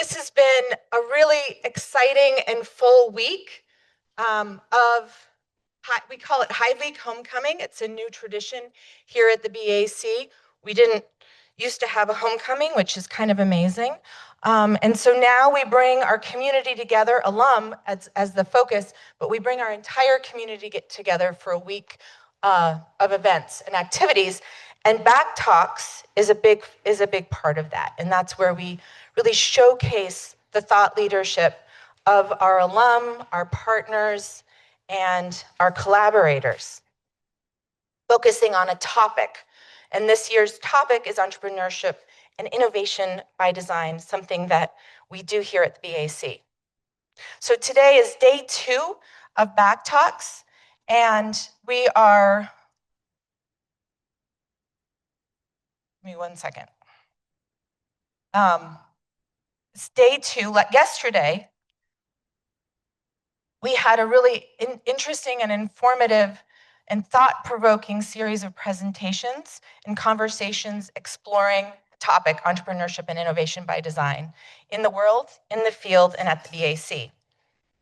This has been a really exciting and full week we call it Hive Week Homecoming. It's a new tradition here at the BAC. We didn't used to have a homecoming, which is kind of amazing. And so now we bring our community together, alum as the focus, but we bring our entire community together for a week of events and activities. And BAC Talks is a big part of that. And that's where we really showcase the thought leadership of our alum, our partners, and our collaborators, focusing on a topic. And this year's topic is entrepreneurship and innovation by design, something that we do here at the BAC. So today is day 2 of BAC Talks, and we are, give me one second. It's day 2. Like yesterday, we had a really interesting and informative and thought-provoking series of presentations and conversations exploring the topic, entrepreneurship and innovation by design, in the world, in the field, and at the BAC.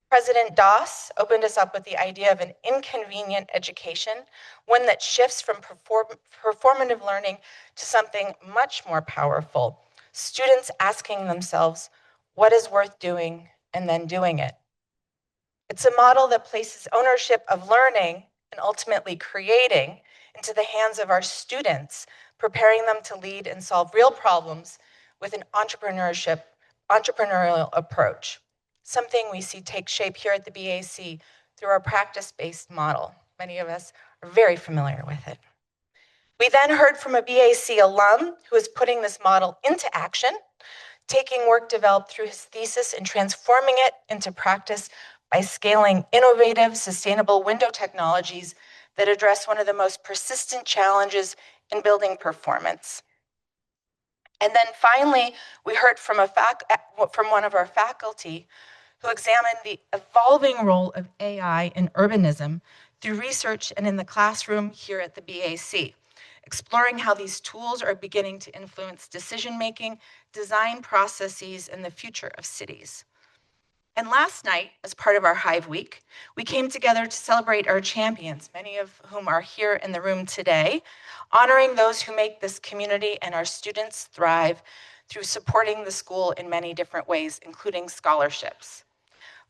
President Daas opened us up with the idea of an inconvenient education, one that shifts from performative learning to something much more powerful, students asking themselves, what is worth doing, and then doing it. It's a model that places ownership of learning and ultimately creating into the hands of our students, preparing them to lead and solve real problems with an entrepreneurial approach, something we see take shape here at the BAC through our practice-based model. Many of us are very familiar with it. We then heard from a BAC alum who is putting this model into action, taking work developed through his thesis and transforming it into practice by scaling innovative, sustainable window technologies that address one of the most persistent challenges in building performance. And then finally, we heard from one of our faculty who examined the evolving role of AI in urbanism through research and in the classroom here at the BAC, exploring how these tools are beginning to influence decision-making, design processes, and the future of cities. And last night, as part of our Hive Week, we came together to celebrate our champions, many of whom are here in the room today, honoring those who make this community and our students thrive through supporting the school in many different ways, including scholarships.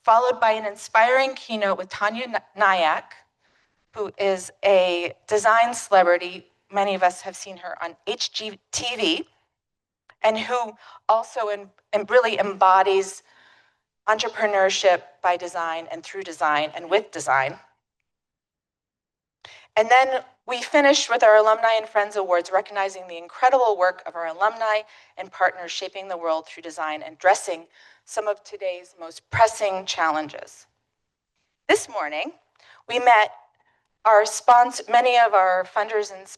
Followed by an inspiring keynote with Tanya Nyack, who is a design celebrity. Many of us have seen her on HGTV, and who also really embodies entrepreneurship by design and through design and with design. And then we finished with our Alumni and Friends Awards, recognizing the incredible work of our alumni and partners shaping the world through design and addressing some of today's most pressing challenges. This morning, we met many of our funders and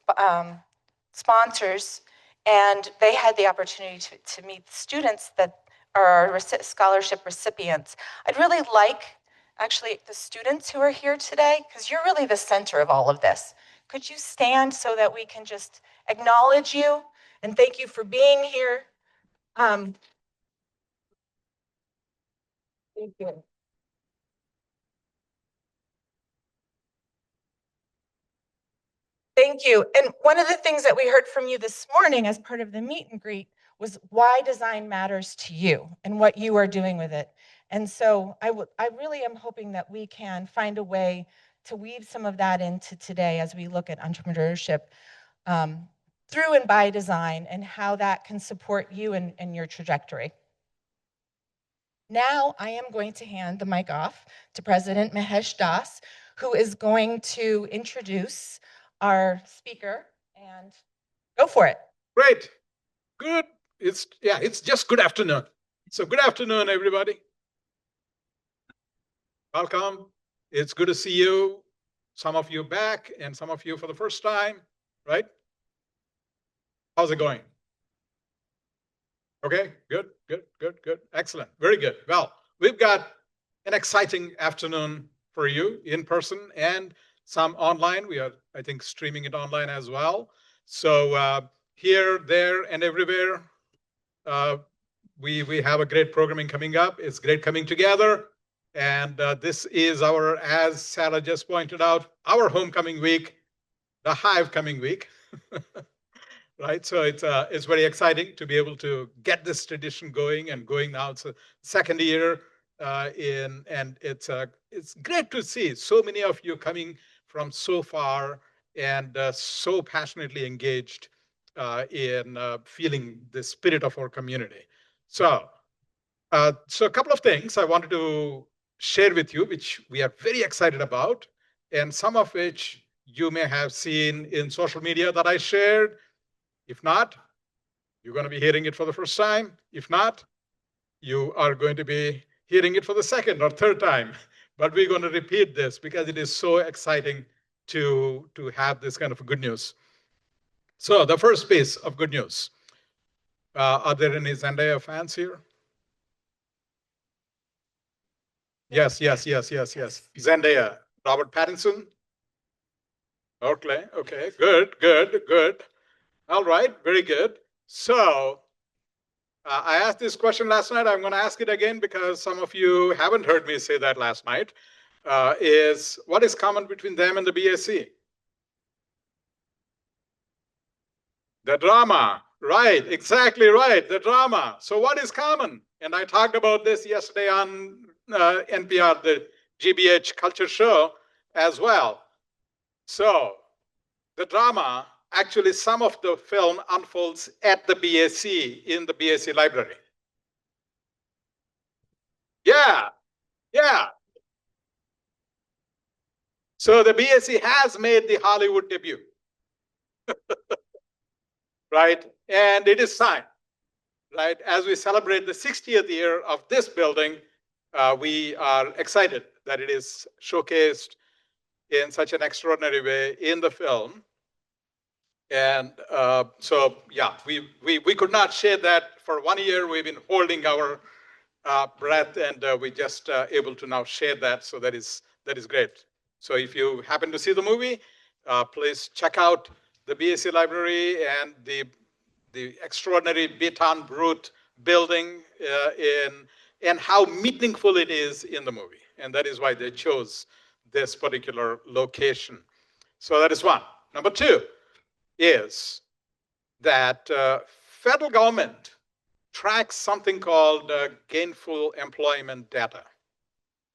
sponsors, and they had the opportunity to meet students that are our scholarship recipients. I'd really like, actually, the students who are here today, because you're really the center of all of this. Could you stand so that we can just acknowledge you and thank you for being here? Thank you. Thank you. And one of the things that we heard from you this morning as part of the meet and greet was why design matters to you and what you are doing with it. And so I really am hoping that we can find a way to weave some of that into today as we look at entrepreneurship through and by design and how that can support you and your trajectory. Now I am going to hand the mic off to President Mahesh Daas, who is going to introduce our speaker, and go for it. Great. Good. It's just good afternoon. So good afternoon, everybody. Welcome. It's good to see you. Some of you back and some of you for the first time, right? How's it going? Okay, good. Excellent. Very good. Well, we've got an exciting afternoon for you in person and some online. We are, I think, streaming it online as well. So here, there, and everywhere, we have a great programming coming up. It's great coming together. And this is our, as Sarah just pointed out, our homecoming week, the Hive coming week. Right? So it's very exciting to be able to get this tradition going and going now. It's a second year and it's great to see so many of you coming from so far and so passionately engaged in feeling the spirit of our community. So a couple of things I wanted to share with you, which we are very excited about, and some of which you may have seen in social media that I shared. If not, you're going to be hearing it for the first time. If not, you are going to be hearing it for the second or third time. But we're going to repeat this because it is so exciting to have this kind of good news. So the first piece of good news. Are there any Zendaya fans here? Yes. Zendaya. Robert Pattinson? Okay. Good. All right, very good. So I asked this question last night. I'm going to ask it again because some of you haven't heard me say that last night. Is what is common between them and the BAC? The drama. Right, exactly right, the drama. So what is common? And I talked about this yesterday on NPR, the GBH Culture Show as well. So the drama, actually some of the film unfolds at the BAC, in the BAC library. Yeah. So the BAC has made the Hollywood debut, right? And it is time, right? As we celebrate the 60th year of this building, we are excited that it is showcased in such an extraordinary way in the film. And we could not share that for 1 year. We've been holding our breath, and we just able to now share that. So that is great. So if you happen to see the movie, please check out the BAC library and the extraordinary Baton Brute building and how meaningful it is in the movie. And that is why they chose this particular location. So that is one. Number two is that federal government tracks something called gainful employment data.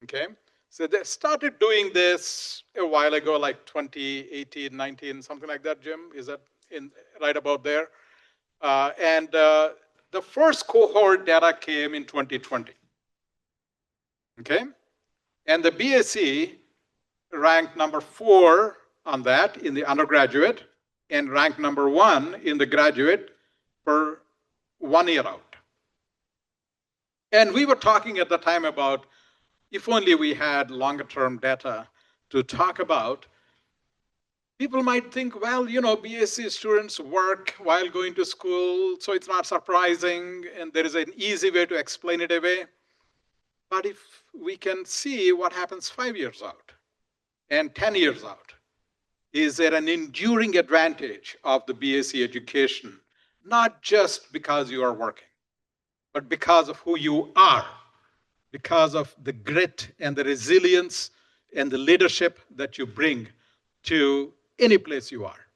Okay, so they started doing this a while ago, like 2018, 19, something like that. Jim, is that right about there? And the first cohort data came in 2020. Okay, and the BAC ranked number 4 on that in the undergraduate and ranked number 1 in the graduate for 1 year out. And we were talking at the time about if only we had longer term data to talk about. People might think, well, BSc students work while going to school, so it's not surprising, and there is an easy way to explain it away. But if we can see what happens 5 years out and 10 years out, is there an enduring advantage of the BAC education, not just because you are working, but because of who you are, because of the grit and the resilience and the leadership that you bring to any place you are.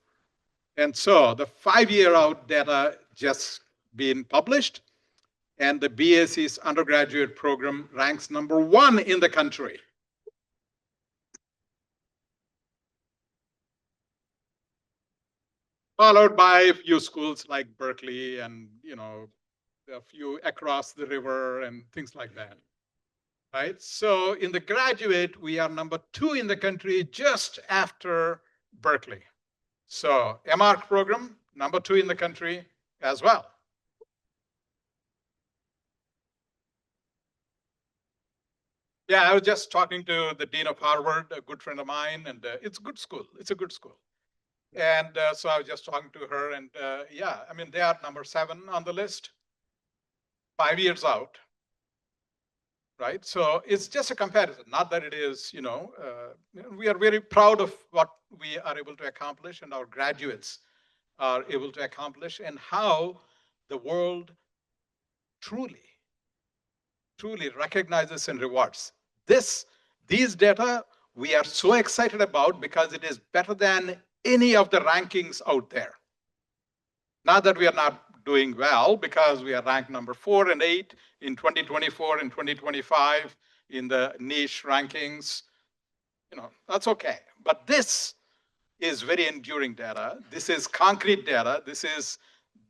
And so the 5-year out data just been published, and the BAC's undergraduate program ranks number 1 in the country. Followed by a few schools like Berkeley and, a few across the river and things like that. Right? So in the graduate, we are number 2 in the country, just after Berkeley. So MARC program, number 2 in the country as well. Yeah, I was just talking to the dean of Harvard, a good friend of mine, and it's a good school. It's a good school. And so I was just talking to her, and they are number 7 on the list, 5 years out. Right? So it's just a comparison, not that it is, we are very proud of what we are able to accomplish and our graduates are able to accomplish and how the world truly, truly recognizes and rewards. These data we are so excited about because it is better than any of the rankings out there. Not that we are not doing well, because we are ranked number 4 and 8 in 2024 and 2025 in the niche rankings. That's okay. But this is very enduring data. This is concrete data. This is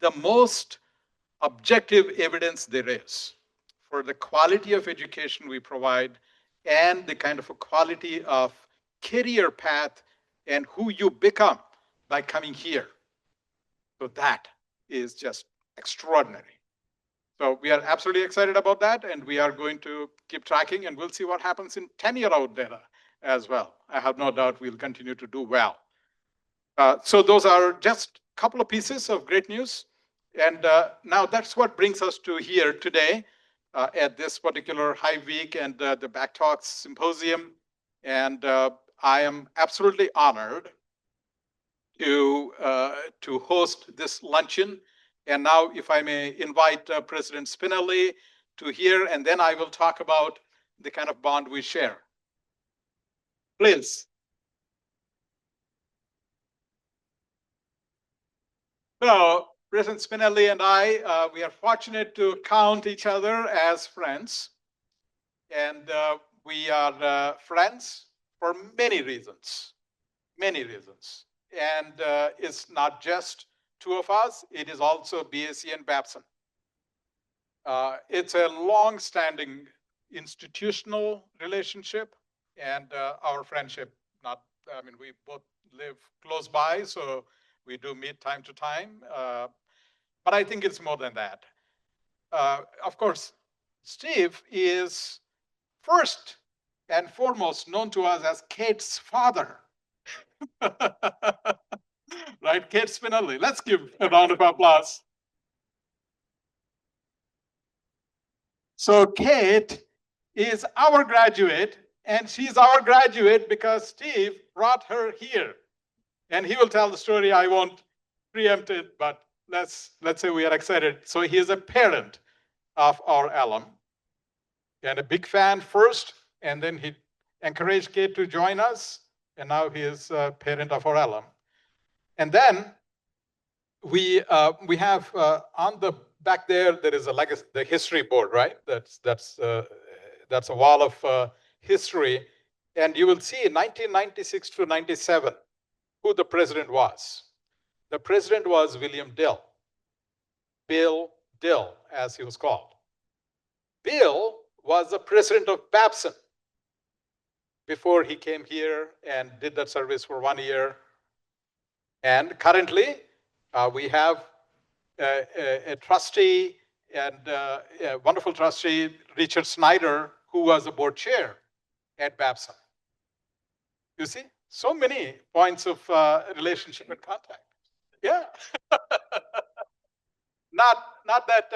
the most objective evidence there is for the quality of education we provide and the kind of a quality of career path and who you become by coming here. So that is just extraordinary. So we are absolutely excited about that, and we are going to keep tracking, and we'll see what happens in 10-year-old data as well. I have no doubt we'll continue to do well. So those are just a couple of pieces of great news. And now that's what brings us to here today at this particular Hive Week and the BAC Talks Symposium. And I am absolutely honored to host this luncheon. And now, if I may invite President Spinelli to here, and then I will talk about the kind of bond we share. Please. So, President Spinelli and I, we are fortunate to count each other as friends. And we are friends for many reasons, many reasons. And it's not just two of us, it is also BAC and Babson. It's a long-standing institutional relationship, and our friendship, we both live close by, so we do meet time to time. But I think it's more than that. Of course, Steve is first and foremost known to us as Kate's father. Right, Kate Spinelli. Let's give a round of applause. So Kate is our graduate, and she's our graduate because Steve brought her here. And he will tell the story. I won't preempt it, but let's say we are excited. So he is a parent of our alum and a big fan first, and then he encouraged Kate to join us, and now he is a parent of our alum. And then we have on the back there is a legacy, the history board, right? That's a wall of history, and you will see in 1996 to 97 who the president was. The president was William Dill, Bill Dill, as he was called. Bill was the president of Babson before he came here and did that service for 1 year. And currently, we have a trustee and a wonderful trustee, Richard Snyder, who was the board chair at Babson. You see, so many points of relationship and contact. Yeah. Not that,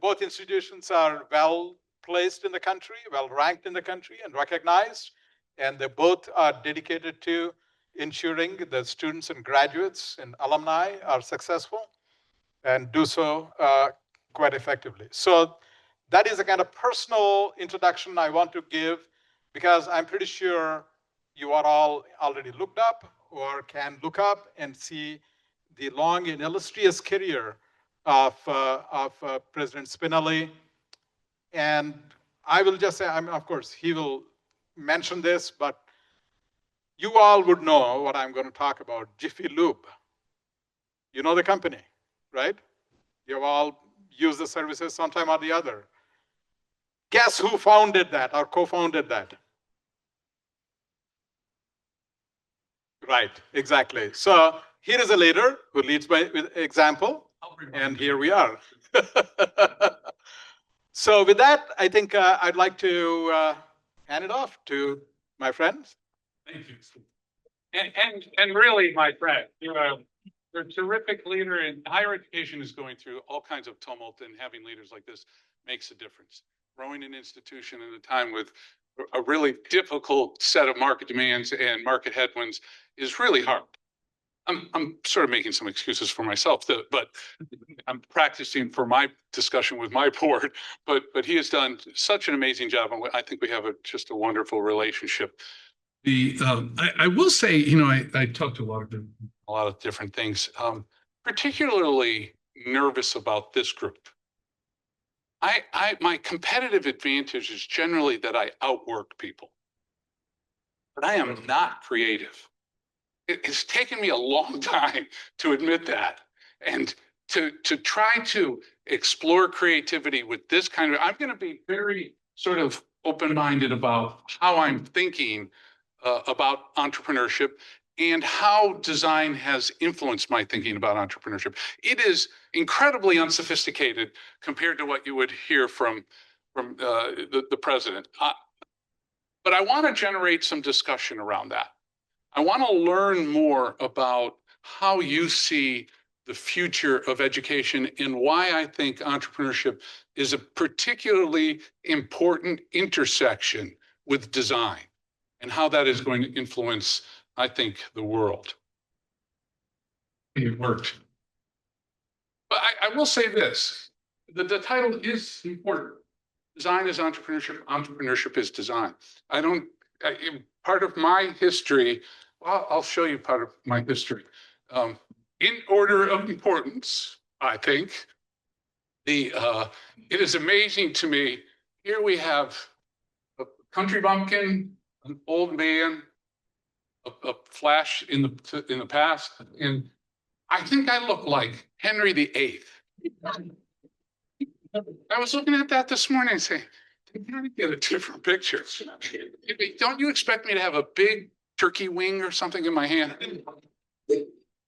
both institutions are well placed in the country, well ranked in the country and recognized, and they both are dedicated to ensuring the students and graduates and alumni are successful and do so quite effectively. So that is a kind of personal introduction I want to give, because I'm pretty sure you are all already looked up or can look up and see the long and illustrious career of President Spinelli. And I will just say, of course, he will mention this, but you all would know what I'm going to talk about, Jiffy Lube. You know the company, right? You've all used the services sometime or the other. Guess who founded that or co-founded that? Right, exactly. So here is a leader who leads by example, and here we are. So with that, I think I'd like to hand it off to my friends. Thank you. And really, my friend, you're a terrific leader, and higher education is going through all kinds of tumult, and having leaders like this makes a difference. Growing an institution at a time with a really difficult set of market demands and market headwinds is really hard. I'm sort of making some excuses for myself, but I'm practicing for my discussion with my board. But he has done such an amazing job, and I think we have just a wonderful relationship. I will say, I talked to a lot of different things. Particularly nervous about this group. My competitive advantage is generally that I outwork people, but I am not creative. It's taken me a long time to admit that, and to try to explore creativity with this kind of. I'm going to be very sort of open-minded about how I'm thinking about entrepreneurship and how design has influenced my thinking about entrepreneurship. It is incredibly unsophisticated compared to what you would hear from the president. But I want to generate some discussion around that. I want to learn more about how you see the future of education and why I think entrepreneurship is a particularly important intersection with design and how that is going to influence, I think, the world. It worked. But I will say this, the title is important. Design is entrepreneurship. Entrepreneurship is design. Part of my history, well, I'll show you part of my history. In order of importance, I think, it is amazing to me. Here we have a country bumpkin, an old man, a flash in the past, and I think I look like Henry VIII. I was looking at that this morning and saying, "Can I get a different picture? Don't you expect me to have a big turkey wing or something in my hand?"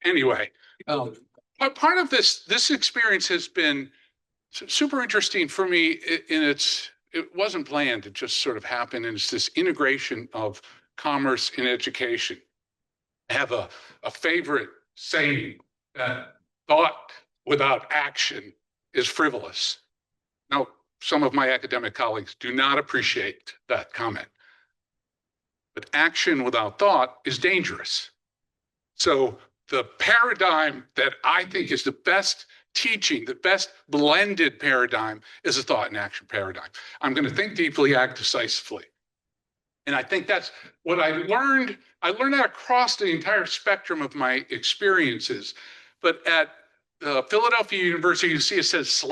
Anyway, part of this experience has been super interesting for me. It wasn't planned; it just sort of happened, and it's this integration of commerce and education. I have a favorite saying that thought without action is frivolous. Now, some of my academic colleagues do not appreciate that comment. But action without thought is dangerous. So the paradigm that I think is the best teaching, the best blended paradigm is a thought and action paradigm. I'm going to think deeply, act decisively. And I think that's what I learned. I learned that across the entire spectrum of my experiences. But at Philadelphia University, you see it says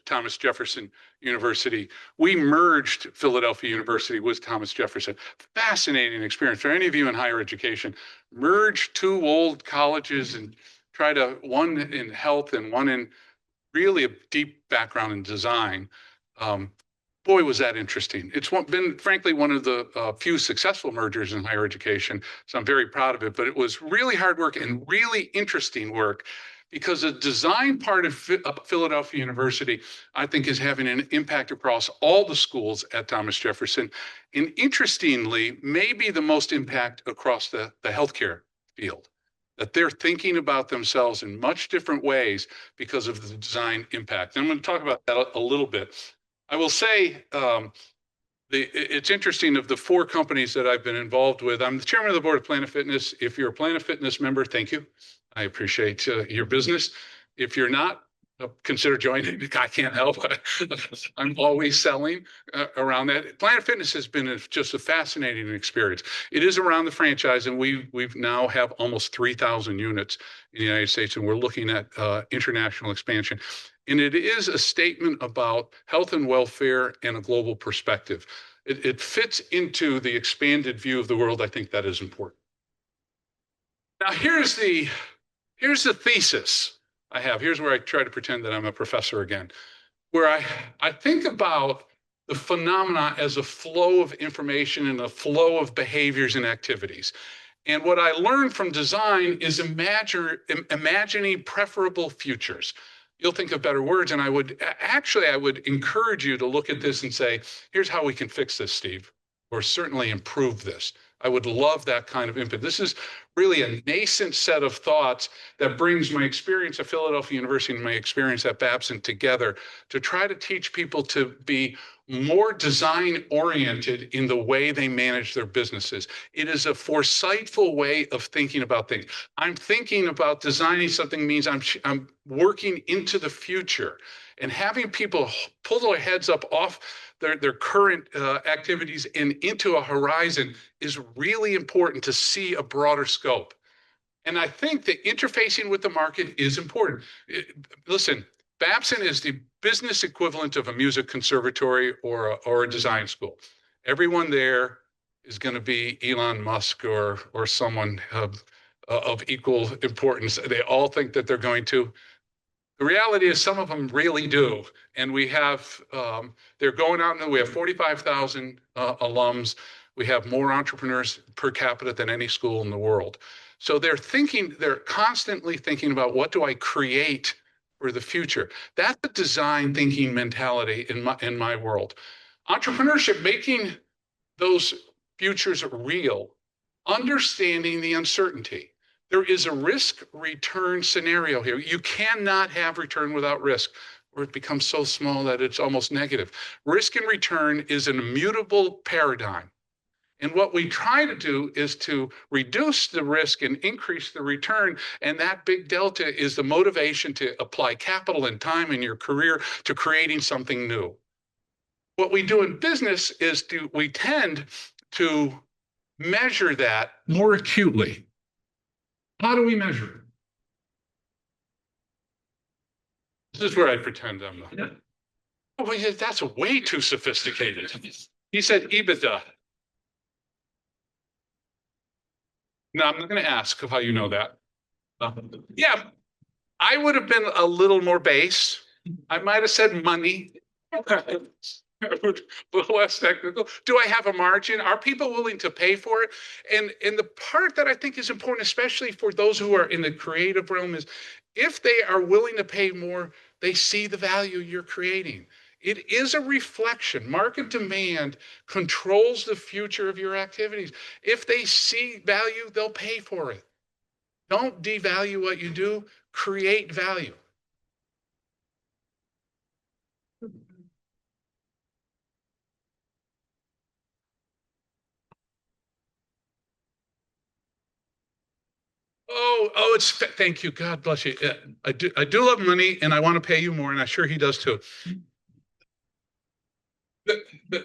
/ Thomas Jefferson University. We merged Philadelphia University with Thomas Jefferson. Fascinating experience for any of you in higher education. Merge two old colleges and try to, one in health and one in really a deep background in design. Boy, was that interesting. It's been, frankly, one of the few successful mergers in higher education, so I'm very proud of it. But it was really hard work and really interesting work because the design part of Philadelphia University, I think, is having an impact across all the schools at Thomas Jefferson. And interestingly, maybe the most impact across the healthcare field, that they're thinking about themselves in much different ways because of the design impact. And I'm going to talk about that a little bit. I will say it's interesting, of the 4 companies that I've been involved with, I'm the chairman of the board of Planet Fitness. If you're a Planet Fitness member, thank you. I appreciate your business. If you're not, consider joining. I can't help. I'm always selling around that. Planet Fitness has been just a fascinating experience. It is around the franchise, and we've now have almost 3,000 units in the United States, and we're looking at international expansion. And it is a statement about health and welfare and a global perspective. It fits into the expanded view of the world. I think that is important. Now, here's the thesis I have. Here's where I try to pretend that I'm a professor again, where I think about the phenomena as a flow of information and a flow of behaviors and activities. And what I learned from design is imagining preferable futures. You'll think of better words, and I would encourage you to look at this and say, here's how we can fix this, Steve, or certainly improve this. I would love that kind of input. This is really a nascent set of thoughts that brings my experience at Philadelphia University and my experience at Babson together to try to teach people to be more design oriented in the way they manage their businesses. It is a foresightful way of thinking about things. I'm thinking about designing something means I'm working into the future, and having people pull their heads up off their current activities and into a horizon is really important to see a broader scope. And I think that interfacing with the market is important. Listen, Babson is the business equivalent of a music conservatory or a design school. Everyone there is going to be Elon Musk or someone of equal importance. They all think that they're going to. The reality is some of them really do. And we have, they're going out and we have 45,000 alums. We have more entrepreneurs per capita than any school in the world. So they're constantly thinking about what do I create for the future. That's a design thinking mentality in my world. Entrepreneurship, making those futures real, understanding the uncertainty. There is a risk return scenario here. You cannot have return without risk, or it becomes so small that it's almost negative. Risk and return is an immutable paradigm. And what we try to do is to reduce the risk and increase the return. And that big delta is the motivation to apply capital and time in your career to creating something new. What we do in business is we tend to measure that more acutely. How do we measure it? This is where I pretend I'm not. Oh, that's way too sophisticated. He said EBITDA. No, I'm not going to ask how you know that. Yeah, I would have been a little more base. I might have said money. A little less technical. Do I have a margin? Are people willing to pay for it? And the part that I think is important, especially for those who are in the creative realm, is if they are willing to pay more, they see the value you're creating. It is a reflection. Market demand controls the future of your activities. If they see value, they'll pay for it. Don't devalue what you do, create value. Thank you. God bless you. I do love money and I want to pay you more, and I'm sure he does too.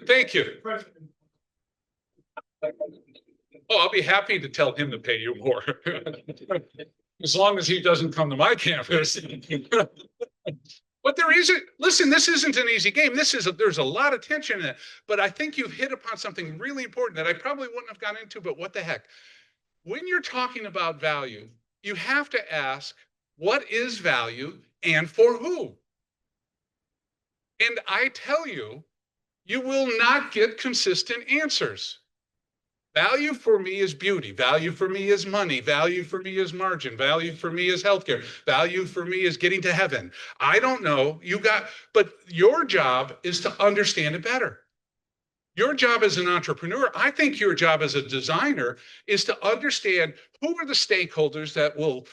Thank you. Oh, I'll be happy to tell him to pay you more. As long as he doesn't come to my campus. But listen, this isn't an easy game. There's a lot of tension in it, but I think you've hit upon something really important that I probably wouldn't have gone into, but what the heck? When you're talking about value, you have to ask, what is value and for who? And I tell you, you will not get consistent answers. Value for me is beauty. Value for me is money. Value for me is margin. Value for me is healthcare. Value for me is getting to heaven. I don't know. But your job is to understand it better. Your job as an entrepreneur, I think your job as a designer is to understand who are the stakeholders that will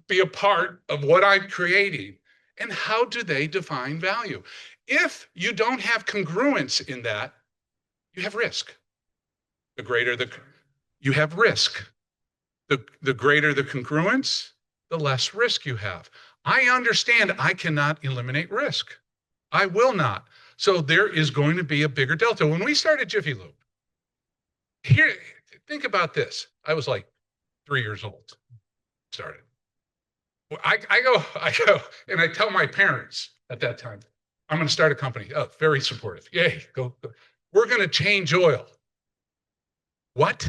be a part of what I'm creating and how do they define value. If you don't have congruence in that, you have risk. The greater you have risk. The greater the congruence, the less risk you have. I understand I cannot eliminate risk. I will not. So there is going to be a bigger delta. When we started Jiffy Lube, think about this. I was like 3 years old. Started. I go, and I tell my parents at that time, I'm going to start a company. Oh, very supportive. Yay, go. We're going to change oil. What?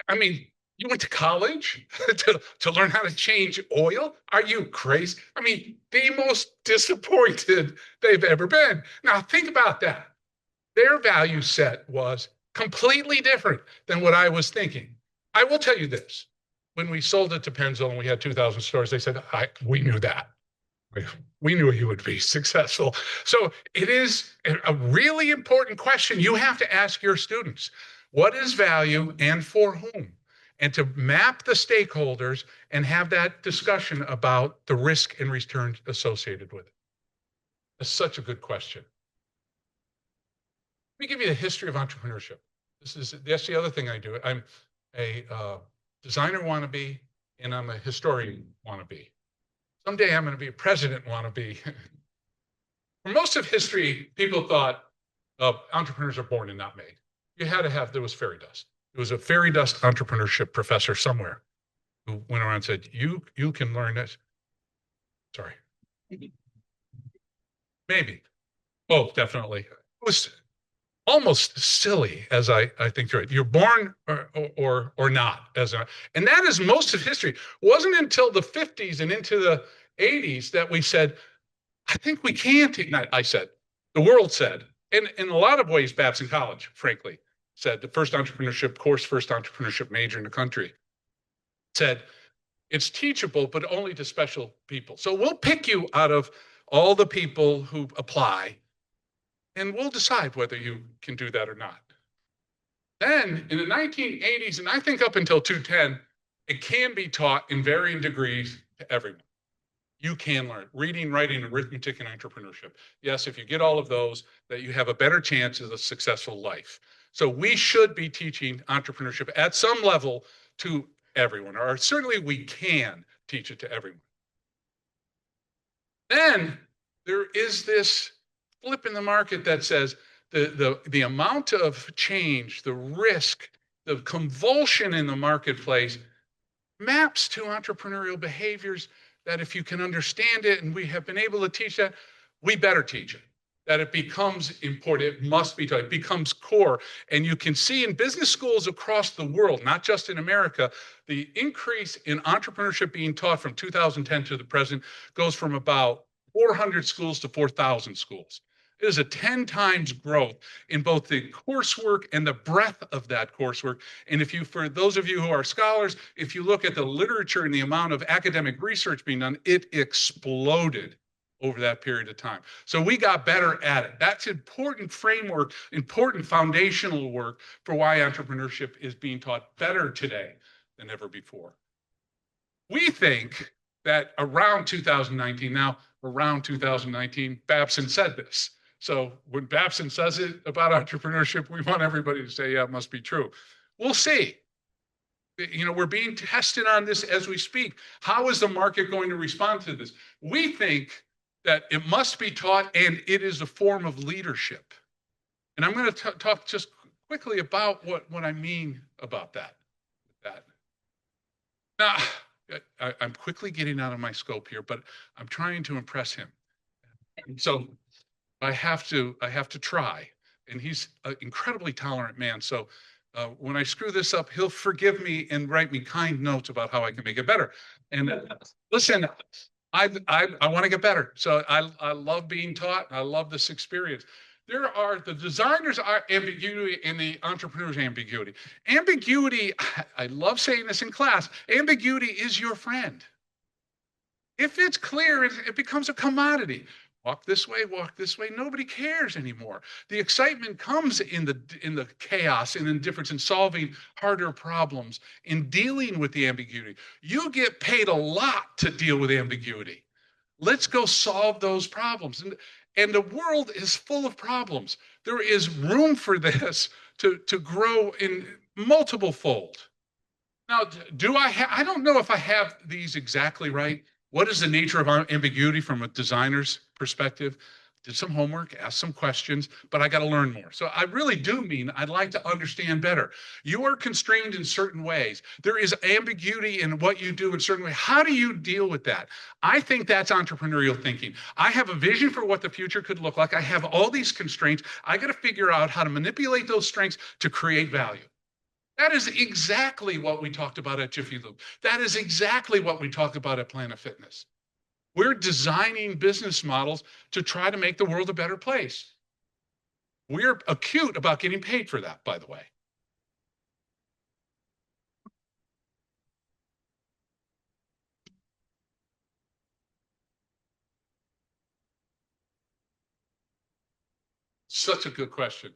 I mean, you went to college to learn how to change oil? Are you crazy? I mean, the most disappointed they've ever been. Now, think about that. Their value set was completely different than what I was thinking. I will tell you this. When we sold it to Pennzoil and we had 2,000 stores, they said, we knew that. We knew you would be successful. So it is a really important question you have to ask your students. What is value and for whom? And to map the stakeholders and have that discussion about the risk and return associated with it. That's such a good question. me give you the history of entrepreneurship. That's the other thing I do. I'm a designer wannabe, and I'm a historian wannabe. Someday I'm going to be a president wannabe. For most of history, people thought entrepreneurs are born and not made. You had to have, there was fairy dust. There was a fairy dust entrepreneurship professor somewhere who went around and said, you can learn this. Sorry. Maybe. Oh, definitely. It was almost silly as I think through it. You're born or not and that is most of history. It wasn't until the 50s and into the 80s that we said, I think we can take, not I said, the world said, and in a lot of ways, Babson College, frankly, said the first entrepreneurship course, first entrepreneurship major in the country, said it's teachable, but only to special people. So we'll pick you out of all the people who apply, and we'll decide whether you can do that or not. Then in the 1980s, and I think up until 2010, it can be taught in varying degrees to everyone. You can learn reading, writing, arithmetic, and entrepreneurship. Yes, if you get all of those, that you have a better chance of a successful life. So we should be teaching entrepreneurship at some level to everyone, or certainly we can teach it to everyone. Then there is this flip in the market that says the amount of change, the risk, the convulsion in the marketplace maps to entrepreneurial behaviors that if you can understand it, and we have been able to teach that, we better teach it. That it becomes important, it must be taught, it becomes core. And you can see in business schools across the world, not just in America, the increase in entrepreneurship being taught from 2010 to the present goes from about 400 schools to 4,000 schools. It is a 10 times growth in both the coursework and the breadth of that coursework. And if you, for those of you who are scholars, if you look at the literature and the amount of academic research being done, it exploded over that period of time. So we got better at it. That's important framework, important foundational work for why entrepreneurship is being taught better today than ever before. We think that around 2019, now around 2019, Babson said this. So when Babson says it about entrepreneurship, we want everybody to say, yeah, it must be true. We'll see. You know, we're being tested on this as we speak. How is the market going to respond to this? We think that it must be taught, and it is a form of leadership. And I'm going to talk just quickly about what I mean about that. Now, I'm quickly getting out of my scope here, but I'm trying to impress him. So I have to try. And he's an incredibly tolerant man. So when I screw this up, he'll forgive me and write me kind notes about how I can make it better. And listen, I want to get better. So I love being taught. I love this experience. The designers are ambiguity and the entrepreneurs ambiguity. Ambiguity, I love saying this in class, ambiguity is your friend. If it's clear, it becomes a commodity. Walk this way, nobody cares anymore. The excitement comes in the chaos and indifference in solving harder problems, in dealing with the ambiguity. You get paid a lot to deal with ambiguity. Let's go solve those problems. And the world is full of problems. There is room for this to grow in multiple fold. Now, I don't know if I have these exactly right. What is the nature of ambiguity from a designer's perspective? Did some homework, asked some questions, but I got to learn more. So I really do mean I'd like to understand better. You are constrained in certain ways. There is ambiguity in what you do in certain ways. How do you deal with that? I think that's entrepreneurial thinking. I have a vision for what the future could look like. I have all these constraints. I got to figure out how to manipulate those strengths to create value. That is exactly what we talked about at Jiffy Lube. That is exactly what we talk about at Planet Fitness. We're designing business models to try to make the world a better place. We're acute about getting paid for that, by the way. Such a good question.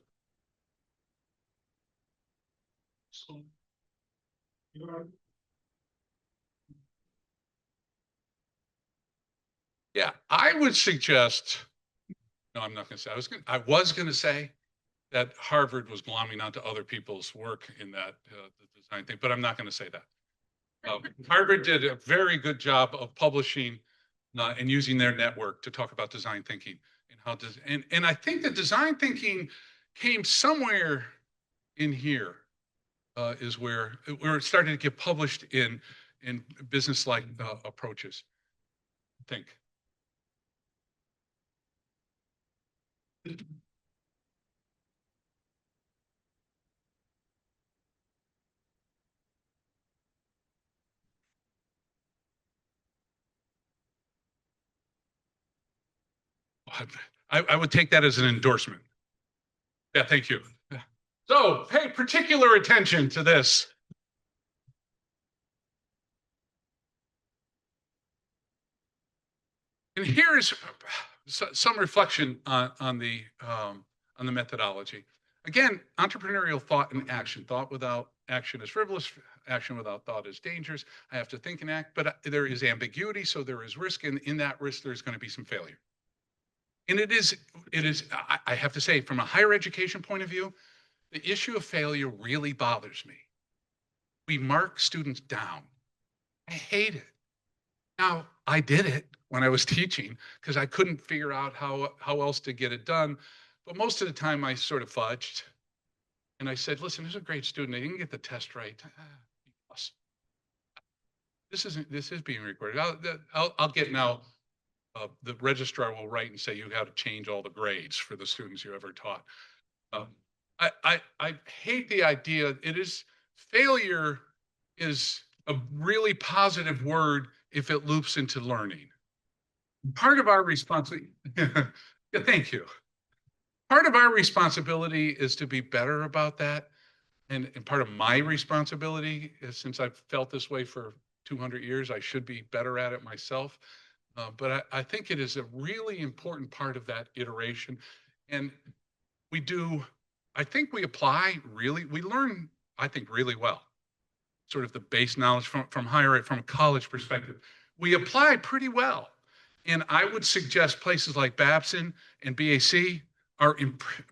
Yeah, I would suggest, no, I'm not going to say, I was going to say that Harvard was glomming onto other people's work in that the design thing, but I'm not going to say that. Harvard did a very good job of publishing and using their network to talk about design thinking and how does and I think that design thinking came somewhere in here is where it started to get published in business-like approaches. I think. I would take that as an endorsement. Yeah, thank you. So pay particular attention to this. And here is some reflection on the methodology. Again, entrepreneurial thought and action. Thought without action is frivolous. Action without thought is dangerous. I have to think and act, but there is ambiguity, so there is risk, and in that risk, there's going to be some failure. And it is, I have to say, from a higher education point of view, the issue of failure really bothers me. We mark students down. I hate it. Now, I did it when I was teaching because I couldn't figure out how else to get it done. But most of the time I sort of fudged. And I said, listen, this is a great student. They didn't get the test right. This is being recorded. I'll get now, the registrar will write and say you have to change all the grades for the students you ever taught. I hate the idea. Failure is a really positive word if it loops into learning. Part of our responsibility, yeah, thank you. Part of our responsibility is to be better about that. And part of my responsibility is, since I've felt this way for 200 years, I should be better at it myself. But I think it is a really important part of that iteration. And I think we learn, I think, really well. Sort of the base knowledge from a college perspective. We apply pretty well. And I would suggest places like Babson and BAC are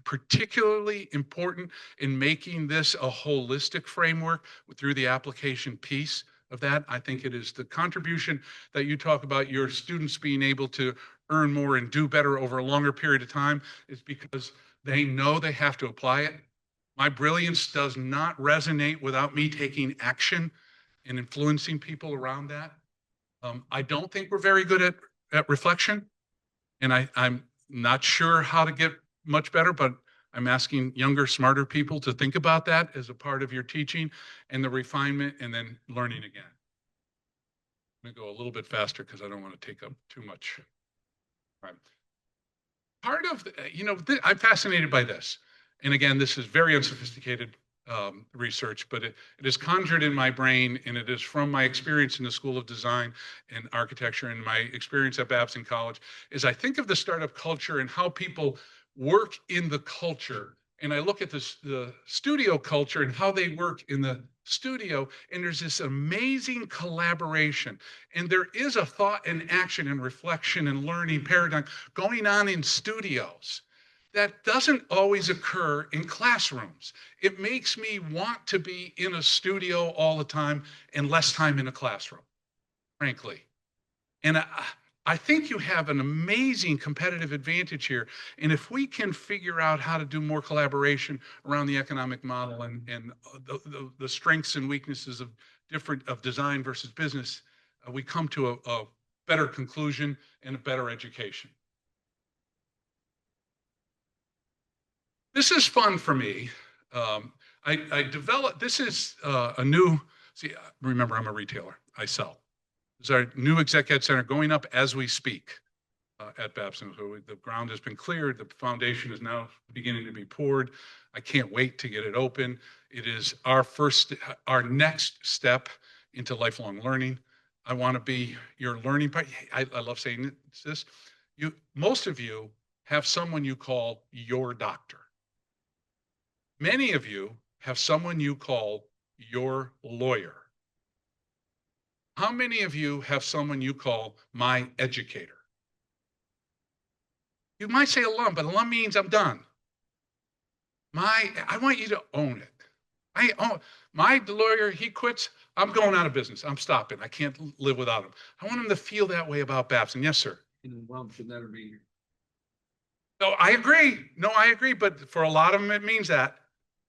particularly important in making this a holistic framework through the application piece of that. I think it is the contribution that you talk about, your students being able to earn more and do better over a longer period of time, is because they know they have to apply it. My brilliance does not resonate without me taking action and influencing people around that. I don't think we're very good at reflection, and I'm not sure how to get much better, but I'm asking younger, smarter people to think about that as a part of your teaching and the refinement and then learning again. I'm going to go a little bit faster because I don't want to take up too much time. Part of, I'm fascinated by this. And again, this is very unsophisticated research, but it is conjured in my brain, and it is from my experience in the School of Design and Architecture and my experience at Babson College, is I think of the startup culture and how people work in the culture. And I look at the studio culture and how they work in the studio, and there's this amazing collaboration. And there is a thought and action and reflection and learning paradigm going on in studios that doesn't always occur in classrooms. It makes me want to be in a studio all the time and less time in a classroom, frankly. And I think you have an amazing competitive advantage here. And if we can figure out how to do more collaboration around the economic model and the strengths and weaknesses of design versus business, we come to a better conclusion and a better education. This is fun for me. I developed, this is a new, remember I'm a retailer, I sell. This is our new Exec Ed Center going up as we speak at Babson. So the ground has been cleared, the foundation is now beginning to be poured. I can't wait to get it open. It is our next step into lifelong learning. I want to be your learning partner. I love saying this. Most of you have someone you call your doctor. Many of you have someone you call your lawyer. How many of you have someone you call my educator? You might say alum, but alum means I'm done. I want you to own it. My lawyer, he quits. I'm going out of business. I'm stopping. I can't live without him. I want him to feel that way about Babson. Yes, sir. Well, should never be here. No, I agree. No, I agree. But for a lot of them, it means that.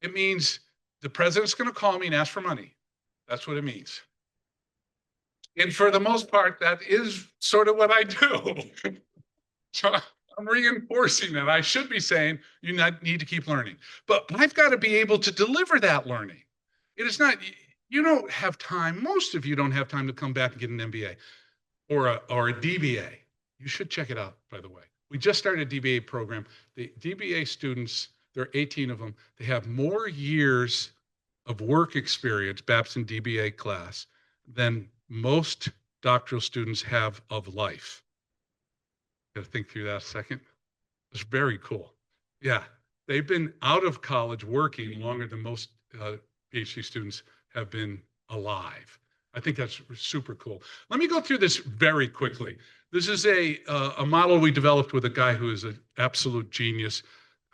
It means the president's going to call me and ask for money. That's what it means. And for the most part, that is sort of what I do. So I'm reinforcing that. I should be saying you need to keep learning. But I've got to be able to deliver that learning. It is not, you don't have time. Most of you don't have time to come back and get an MBA or a DBA. You should check it out, by the way. We just started a DBA program. The DBA students, there are 18 of them. They have more years of work experience, Babson DBA class, than most doctoral students have of life. Got to think through that a second. It's very cool. Yeah, they've been out of college working longer than most PhD students have been alive. I think that's super cool. Let me go through this very quickly. This is a model we developed with a guy who is an absolute genius.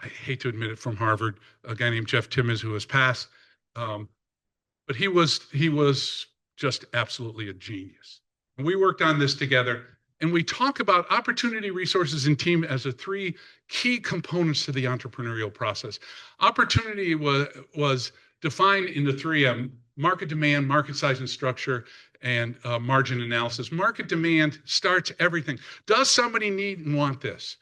I hate to admit it, from Harvard, a guy named Jeff Timmons, who has passed. But he was just absolutely a genius. And we worked on this together. And we talk about opportunity, resources, and team as the three key components to the entrepreneurial process. Opportunity was defined in the 3M: market demand, market size and structure, and margin analysis. Market demand starts everything. Does somebody need and want this?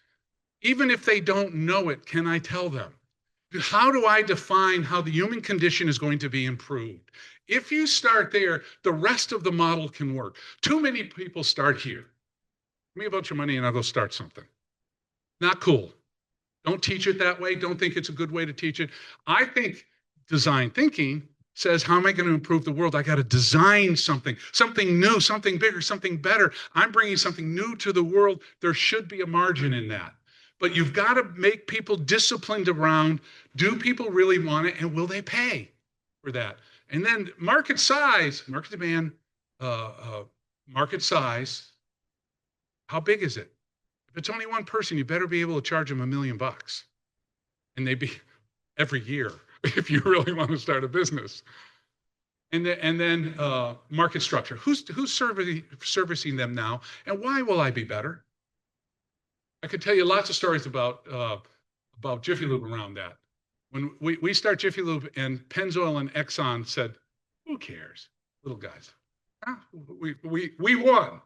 Even if they don't know it, can I tell them? How do I define how the human condition is going to be improved? If you start there, the rest of the model can work. Too many people start here. Tell me about your money and I'll go start something. Not cool. Don't teach it that way. Don't think it's a good way to teach it. I think design thinking says, how am I going to improve the world? I got to design something new, something bigger, something better. I'm bringing something new to the world. There should be a margin in that. But you've got to make people disciplined around, do people really want it, and will they pay for that? And then market size, market demand, market size. How big is it? If it's only one person, you better be able to charge them $1 million. And they'd be every year if you really want to start a business. And then market structure. Who's servicing them now? And why will I be better? I could tell you lots of stories about Jiffy Lube around that. When we start Jiffy Lube and Pennzoil and Exxon said, who cares? Little guys. We won.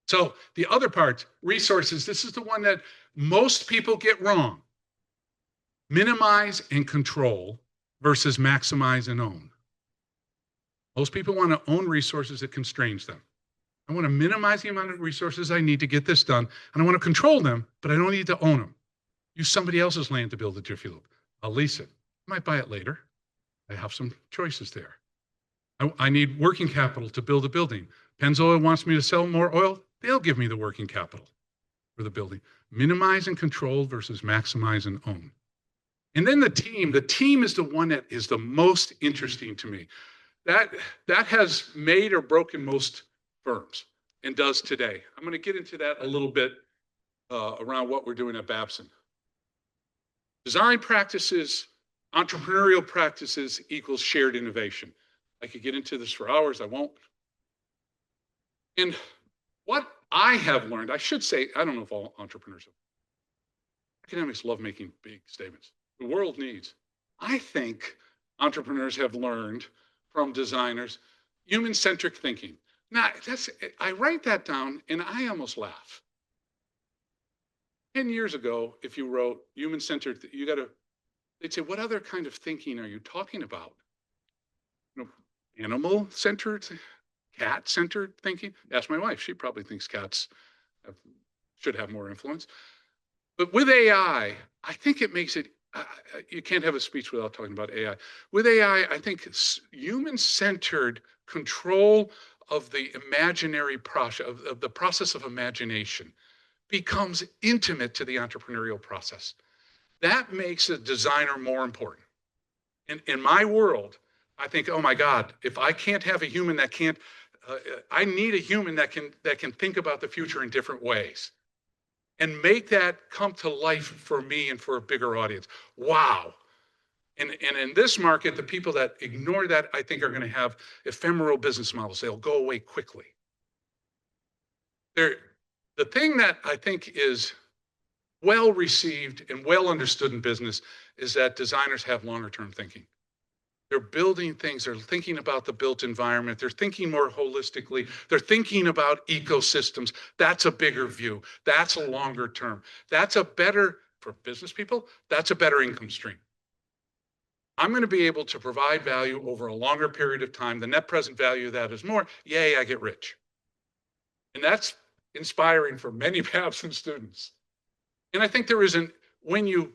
So the other part, resources, this is the one that most people get wrong. Minimize and control versus maximize and own. Most people want to own resources that constrains them. I want to minimize the amount of resources I need to get this done, and I want to control them, but I don't need to own them. Use somebody else's land to build a Jiffy Lube. I'll lease it. I might buy it later. I have some choices there. I need working capital to build a building. Pennzoil wants me to sell more oil. They'll give me the working capital for the building. Minimize and control versus maximize and own. And then the team is the one that is the most interesting to me. That has made or broken most firms and does today. I'm going to get into that a little bit around what we're doing at Babson. Design practices, entrepreneurial practices equals shared innovation. I could get into this for hours. I won't. And what I have learned, I should say, I don't know if all entrepreneurs have. Academics love making big statements. The world needs. I think entrepreneurs have learned from designers human-centric thinking. Now, I write that down and I almost laugh. 10 years ago, if you wrote human-centered, they'd say, what other kind of thinking are you talking about? Animal-centered, cat-centered thinking? Ask my wife. She probably thinks cats should have more influence. But with AI, I think it makes it, you can't have a speech without talking about AI. With AI, I think human-centered control of the imaginary process, of the process of imagination, becomes intimate to the entrepreneurial process. That makes a designer more important. In my world, I think, oh my God, if I can't have a human that can't, I need a human that can think about the future in different ways and make that come to life for me and for a bigger audience. Wow. And in this market, the people that ignore that, I think, are going to have ephemeral business models. They'll go away quickly. The thing that I think is well received and well understood in business is that designers have longer term thinking. They're building things, they're thinking about the built environment, they're thinking more holistically, they're thinking about ecosystems. That's a bigger view. That's a longer term. That's a better, for business people, that's a better income stream. I'm going to be able to provide value over a longer period of time. The net present value of that is more. Yay, I get rich. And that's inspiring for many Babson students. And I think there isn't, when you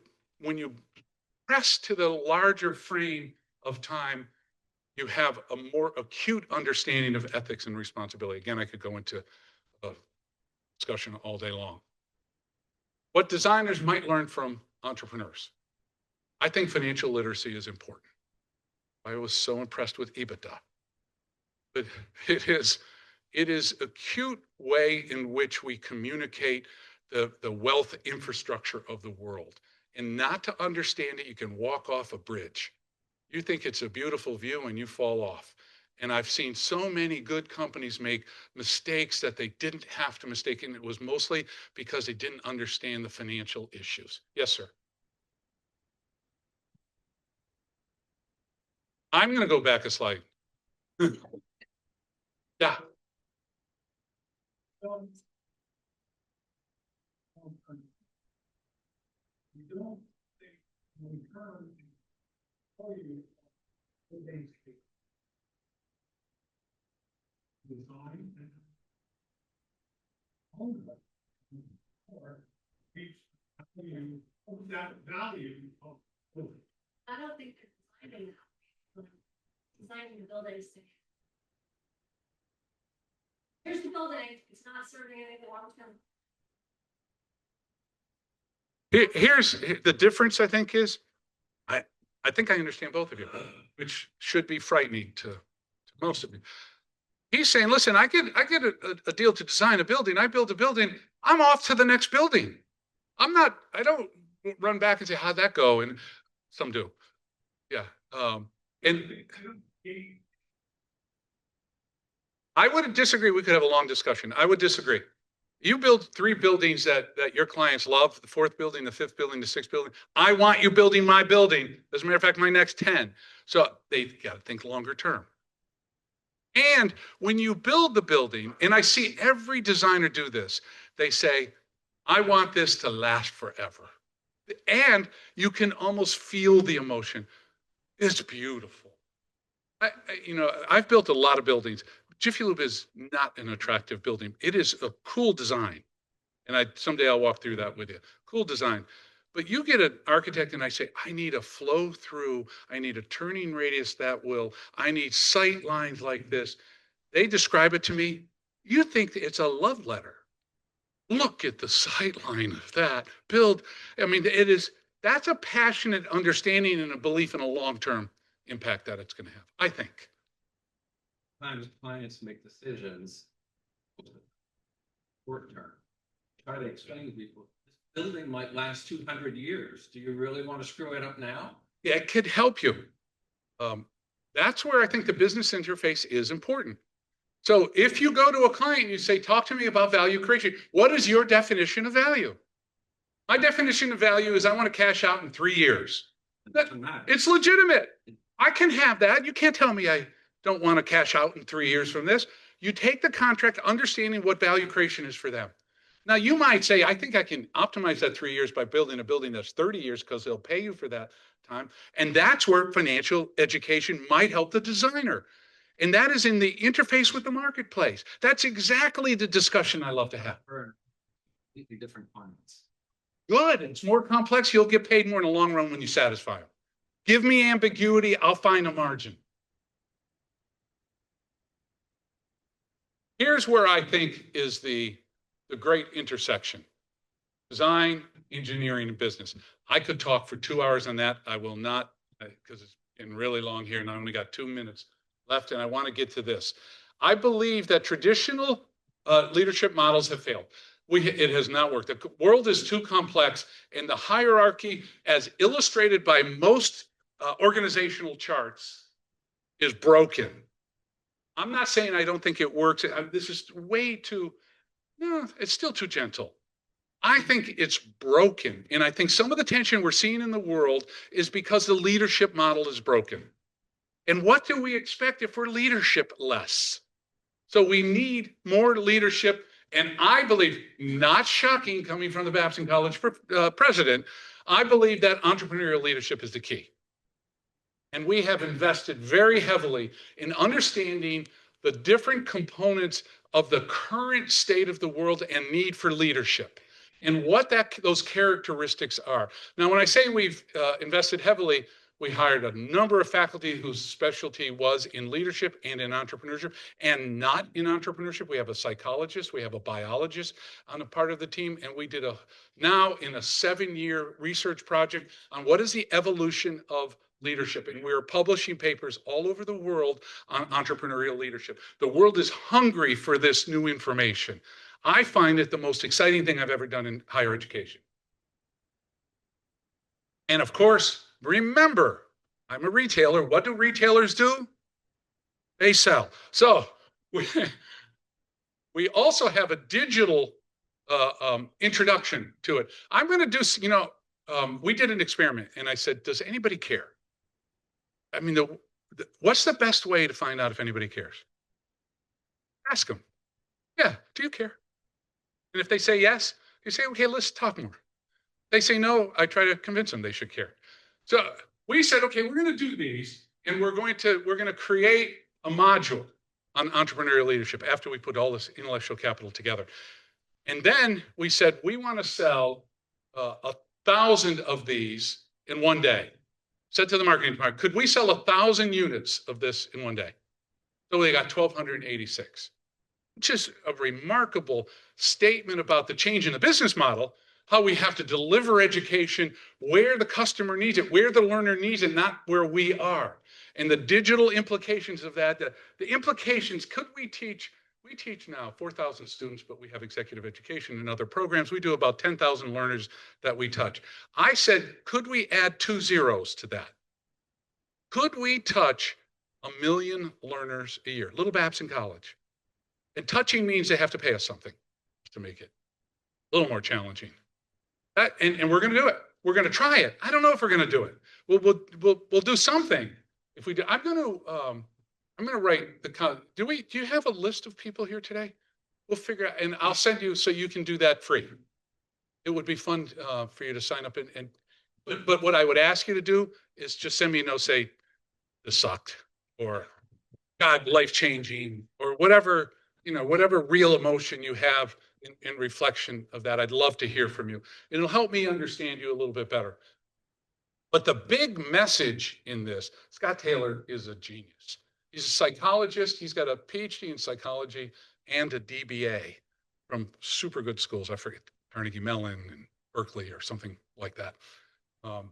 press to the larger frame of time, you have a more acute understanding of ethics and responsibility. Again, I could go into a discussion all day long. What designers might learn from entrepreneurs. I think financial literacy is important. I was so impressed with EBITDA. But it is acute way in which we communicate the wealth infrastructure of the world. And not to understand it, you can walk off a bridge. You think it's a beautiful view and you fall off. And I've seen so many good companies make mistakes that they didn't have to mistake. And it was mostly because they didn't understand the financial issues. Yes, sir. I'm going to go back a slide. Yeah. That value of I don't think they're designing the buildings. Here's the building, it's not serving anything long term. Here's the difference, I think, is I think I understand both of you, which should be frightening to most of you. He's saying, listen, I get a deal to design a building. I build a building. I'm off to the next building. I don't run back and say, how'd that go? And some do. Yeah. And I would disagree. We could have a long discussion. I would disagree. You build 3 buildings that your clients love, the 4th building, the 5th building, the 6th building. I want you building my building. As a matter of fact, my next 10. So they've got to think longer term. And when you build the building, and I see every designer do this, they say, I want this to last forever. And you can almost feel the emotion. It's beautiful. I've built a lot of buildings. Jiffy Lube is not an attractive building. It is a cool design. And someday I'll walk through that with you. Cool design. But you get an architect and I say, I need a flow through. I need a turning radius I need sight lines like this. They describe it to me. You think it's a love letter. Look at the sight line of that. That's a passionate understanding and a belief in a long-term impact that it's going to have, I think. Sometimes clients make decisions short term. Try to explain to people, this building might last 200 years. Do you really want to screw it up now? Yeah, it could help you. That's where I think the business interface is important. So if you go to a client and you say, talk to me about value creation, what is your definition of value? My definition of value is I want to cash out in 3 years. It's legitimate. I can have that. You can't tell me I don't want to cash out in 3 years from this. You take the contract understanding what value creation is for them. Now you might say, I think I can optimize that 3 years by building a building that's 30 years because they'll pay you for that time. And that's where financial education might help the designer. And that is in the interface with the marketplace. That's exactly the discussion I love to have. Completely different clients. Good. It's more complex. You'll get paid more in the long run when you satisfy them. Give me ambiguity. I'll find a margin. Here's where I think is the great intersection. Design, engineering, and business. I could talk for 2 hours on that. I will not, because it's been really long here and I only got 2 minutes left, and I want to get to this. I believe that traditional leadership models have failed. It has not worked. The world is too complex, and the hierarchy, as illustrated by most organizational charts is broken. I'm not saying I don't think it works. This is way too, no, it's still too gentle. I think it's broken. And I think some of the tension we're seeing in the world is because the leadership model is broken. And what do we expect if we're leadership less? So we need more leadership. And I believe, not shocking coming from the Babson College president, I believe that entrepreneurial leadership is the key. And we have invested very heavily in understanding the different components of the current state of the world and need for leadership and what those characteristics are. Now, when I say we've invested heavily, we hired a number of faculty whose specialty was in leadership and in entrepreneurship, and not in entrepreneurship. We have a psychologist, we have a biologist on a part of the team, and we did now in a 7-year research project on what is the evolution of leadership. And we're publishing papers all over the world on entrepreneurial leadership. The world is hungry for this new information. I find it the most exciting thing I've ever done in higher education. And of course, remember, I'm a retailer. What do retailers do? They sell. So we also have a digital introduction to it. I'm going to do, we did an experiment and I said, does anybody care? I mean, what's the best way to find out if anybody cares? Ask them. Yeah, do you care? And if they say yes, you say, okay, let's talk more. They say no, I try to convince them they should care. So we said, okay, we're going to do these, and we're going to create a module on entrepreneurial leadership after we put all this intellectual capital together. And then we said, we want to sell 1,000 of these in one day. Said to the marketing department, could we sell 1,000 units of this in one day? So they got 1,286, which is a remarkable statement about the change in the business model, how we have to deliver education where the customer needs it, where the learner needs it, not where we are. And the digital implications of that, the implications, could we teach now 4,000 students, but we have executive education and other programs. We do about 10,000 learners that we touch. I said, could we add 2 zeros to that? Could we touch 1 million learners a year? Little Babson College. And touching means they have to pay us something to make it a little more challenging. And we're going to do it. We're going to try it. I don't know if we're going to do it. We'll do something. If we do, I'm going to write do you have a list of people here today? We'll figure out, and I'll send you so you can do that free. It would be fun for you to sign up but what I would ask you to do is just send me a note, say, this sucked, or God, life-changing, or whatever, whatever real emotion you have in reflection of that. I'd love to hear from you. It'll help me understand you a little bit better. But the big message in this, Scott Taylor is a genius. He's a psychologist. He's got a PhD in psychology and a DBA from super good schools. I forget, Carnegie Mellon and Berkeley or something like that. And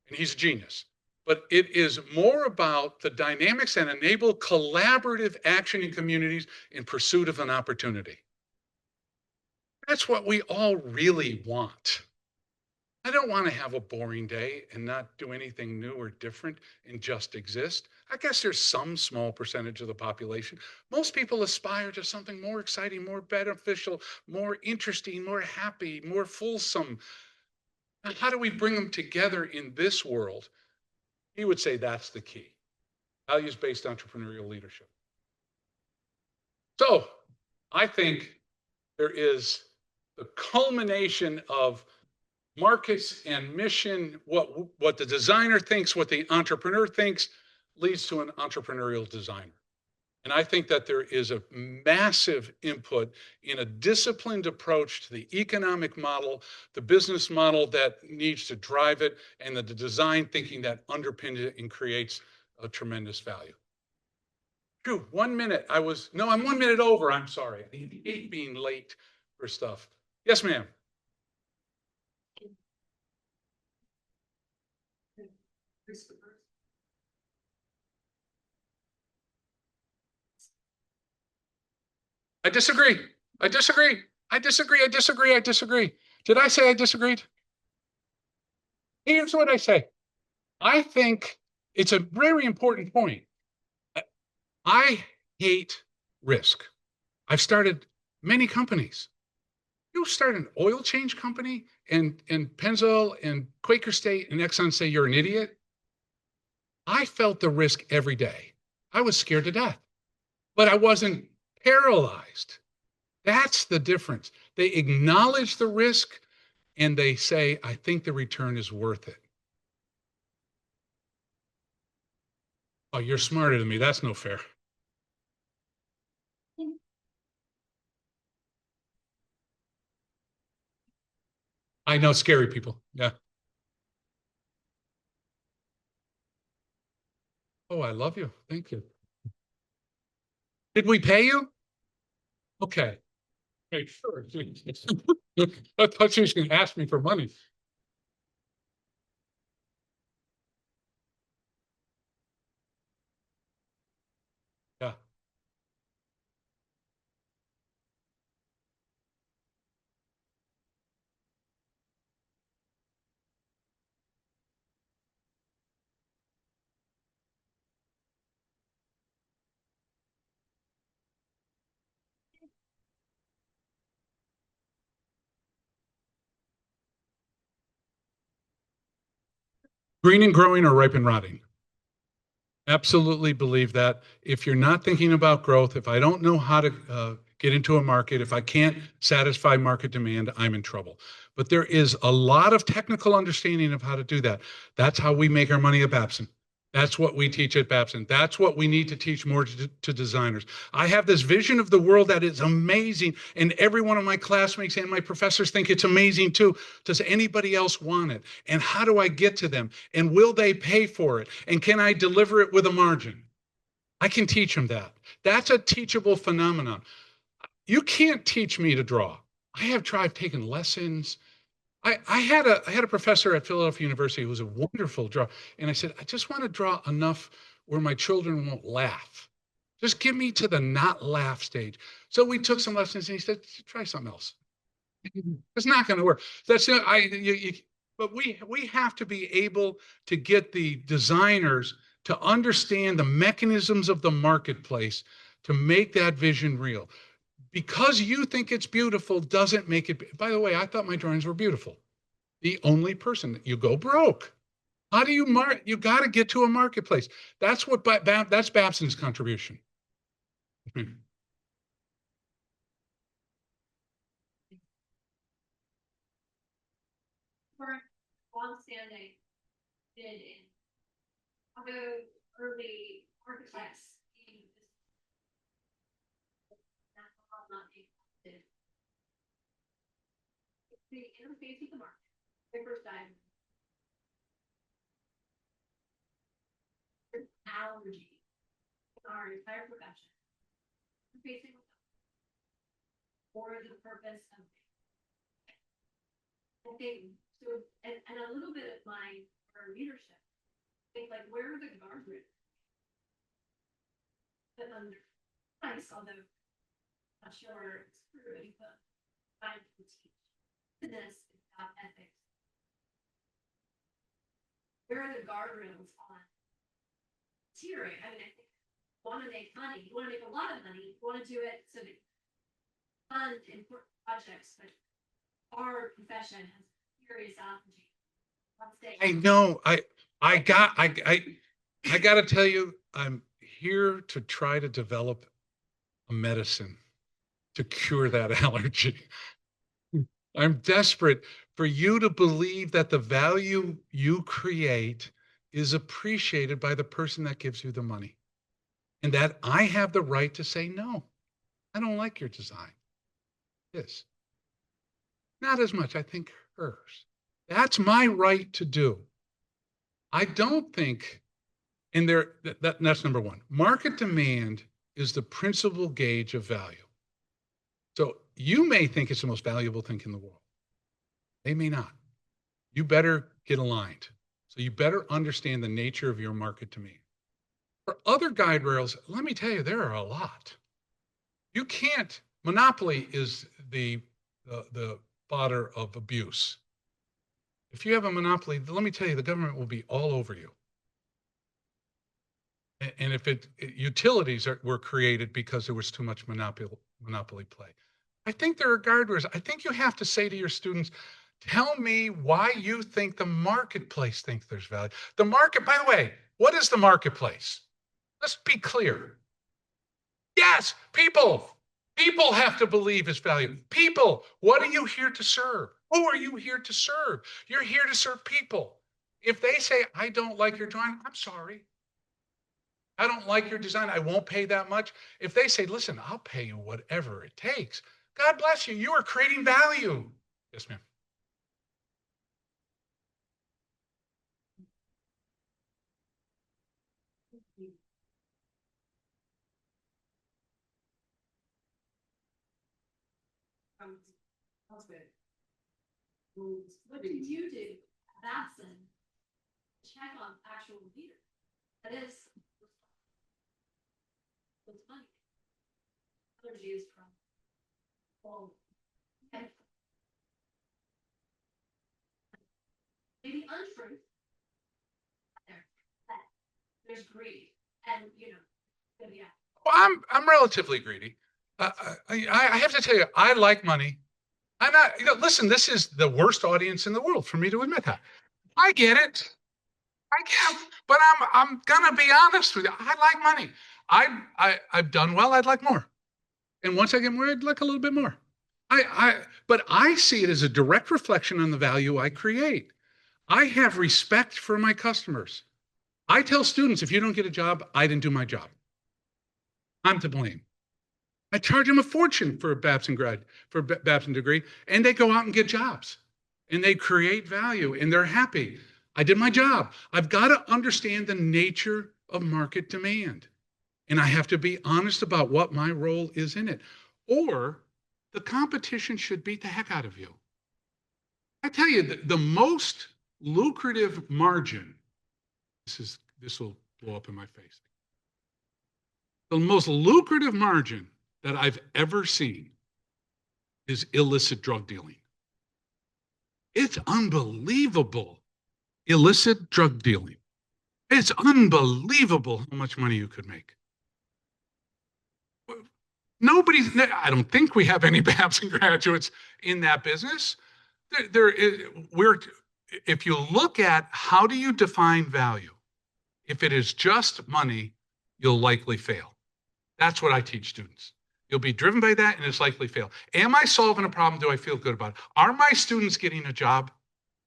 he's a genius. But it is more about the dynamics that enable collaborative action in communities in pursuit of an opportunity. That's what we all really want. I don't want to have a boring day and not do anything new or different and just exist. I guess there's some small percentage of the population. Most people aspire to something more exciting, more beneficial, more interesting, more happy, more fulsome. Now, how do we bring them together in this world? He would say that's the key. Values-based entrepreneurial leadership. So I think there is the culmination of markets and mission, what the designer thinks, what the entrepreneur thinks, leads to an entrepreneurial designer. And I think that there is a massive input in a disciplined approach to the economic model, the business model that needs to drive it, and the design thinking that underpins it and creates a tremendous value. Phew, 1 minute. I'm 1 minute over. I'm sorry. I hate being late for stuff. Yes, ma'am. I disagree. I disagree. I disagree. I disagree. I disagree. Did I say I disagreed? Here's what I say. I think It's a very important point. I hate risk. I've started many companies. You start an oil change company and Pennzoil and Quaker State and Exxon say you're an idiot. I felt the risk every day. I was scared to death, but I wasn't paralyzed. That's the difference. They acknowledge the risk and they say, I think the return is worth it. Oh, you're smarter than me. That's no fair. I know scary people. Yeah. Oh, I love you. Thank you. Did we pay you? Okay. Hey, sure. I thought she was going to ask me for money. Yeah. Green and growing or ripe and rotting? Absolutely believe that. If you're not thinking about growth, if I don't know how to get into a market, if I can't satisfy market demand, I'm in trouble. But there is a lot of technical understanding of how to do that. That's how we make our money at Babson. That's what we teach at Babson. That's what we need to teach more to designers. I have this vision of the world that is amazing, and every one of my classmates and my professors think it's amazing too. Does anybody else want it? And how do I get to them? And will they pay for it? And can I deliver it with a margin? I can teach them that. That's a teachable phenomenon. You can't teach me to draw. I have tried taking lessons. I had a professor at Philadelphia University who was a wonderful drawer. And I said, I just want to draw enough where my children won't laugh. Just give me to the not laugh stage. So we took some lessons and he said, try something else. It's not going to work. That's but we have to be able to get the designers to understand the mechanisms of the marketplace to make that vision real. Because you think it's beautiful doesn't make it. By the way, I thought my drawings were beautiful. The only person you go broke. How do you you got to get to a marketplace. That's what that's Babson's contribution. For long-standing bid in although early architects being not being did. The interface with the market. The first time. Allergy in our entire profession. Facing for the purpose of I think so, and a little bit of my leadership. I think like where are the guardrails? But under nice, although not sure it's true, but I can teach this about ethics. Where are the guardrails on tiering? I mean, I think you want to make money, you want to make a lot of money, you want to do it so that fund important projects, but our profession has serious allergy. I know. I got to tell you, I'm here to try to develop a medicine to cure that allergy. I'm desperate for you to believe that the value you create is appreciated by the person that gives you the money. And that I have the right to say, no, I don't like your design. This. Not as much, I think hers. That's my right to do. I don't think, and that's number one. Market demand is the principal gauge of value. So you may think it's the most valuable thing in the world. They may not. You better get aligned. So you better understand the nature of your market demand. For other guide rails, let me tell you, there are a lot. You can't, monopoly is the fodder of abuse. If you have a monopoly, let me tell you, the government will be all over you. And if utilities were created because there was too much monopoly play. I think there are guardrails. I think you have to say to your students, tell me why you think the marketplace thinks there's value. The market, by the way, what is the marketplace? Let's be clear. Yes, people. People have to believe it's value. People, what are you here to serve? Who are you here to serve? You're here to serve people. If they say, I don't like your drawing, I'm sorry. I don't like your design. I won't pay that much. If they say, listen, I'll pay you whatever it takes. God bless you. You are creating value. Yes, ma'am. What did you do at Babson to check on actual leaders? That is what's funny. Energy is from all. Okay. Maybe untruth. There, that there's greed, and yeah. Well, I'm relatively greedy. I have to tell you, I like money. I'm not, listen, this is the worst audience in the world for me to admit that. I get it. I get it. But I'm gonna be honest with you. I like money. I've done well. I'd like more. And once I get more, I'd like a little bit more. But I see it as a direct reflection on the value I create. I have respect for my customers. I tell students, if you don't get a job, I didn't do my job. I'm to blame. I charge them a fortune for a Babson degree, and they go out and get jobs, and they create value, and they're happy. I did my job. I've got to understand the nature of market demand, and I have to be honest about what my role is in it, or the competition should beat the heck out of you. I tell you, the most lucrative margin, this will blow up in my face. The most lucrative margin that I've ever seen is illicit drug dealing. It's unbelievable. Illicit drug dealing. It's unbelievable how much money you could make. I don't think we have any Babson graduates in that business. If you look at how do you define value, if it is just money, you'll likely fail. That's what I teach students. You'll be driven by that and it's likely fail. Am I solving a problem? Do I feel good about it? Are my students getting a job?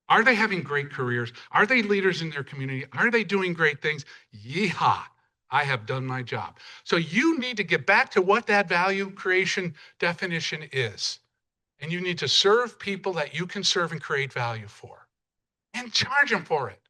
Are they having great careers? Are they leaders in their community? Are they doing great things? Yeehaw, I have done my job. So you need to get back to what that value creation definition is. And you need to serve people that you can serve and create value for and charge them for it.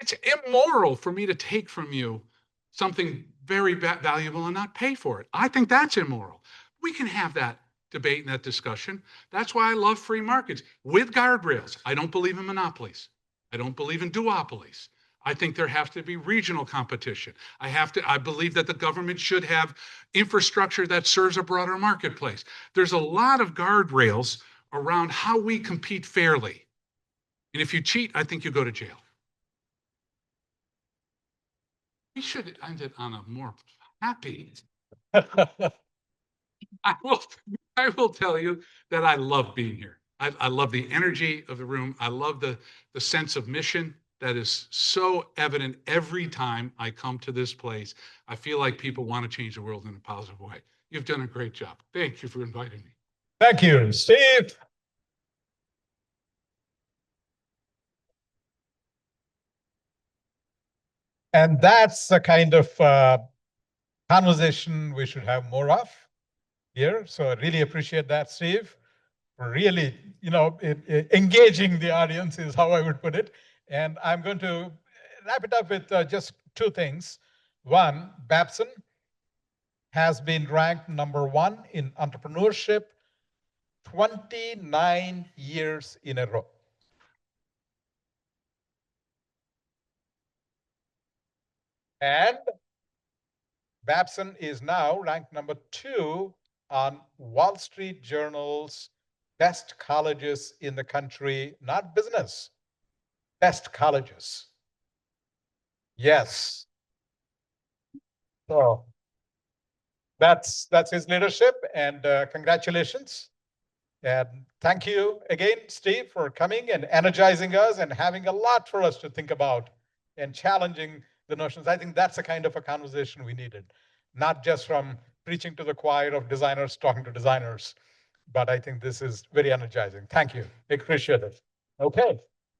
It's immoral for me to take from you something very valuable and not pay for it. I think that's immoral. We can have that debate and that discussion. That's why I love free markets with guardrails. I don't believe in monopolies. I don't believe in duopolies. I think there has to be regional competition. I believe that the government should have infrastructure that serves a broader marketplace. There's a lot of guardrails around how we compete fairly. And if you cheat, I think you go to jail. We should end it on a more happy. I will tell you that I love being here. I love the energy of the room. I love the sense of mission that is so evident every time I come to this place. I feel like people want to change the world in a positive way. You've done a great job. Thank you for inviting me. Thank you, Steve. And that's the kind of conversation we should have more of here. So I really appreciate that, Steve. Really, engaging the audience is how I would put it. And I'm going to wrap it up with just two things. One, Babson has been ranked #1 in entrepreneurship 29 years in a row. And Babson is now ranked #2 on Wall Street Journal's best colleges in the country, not business, best colleges. Yes. So that's his leadership, and congratulations. And thank you again, Steve, for coming and energizing us and having a lot for us to think about and challenging the notions. I think that's the kind of a conversation we needed, not just from preaching to the choir of designers talking to designers, but I think this is very energizing. Thank you. I appreciate it. Okay.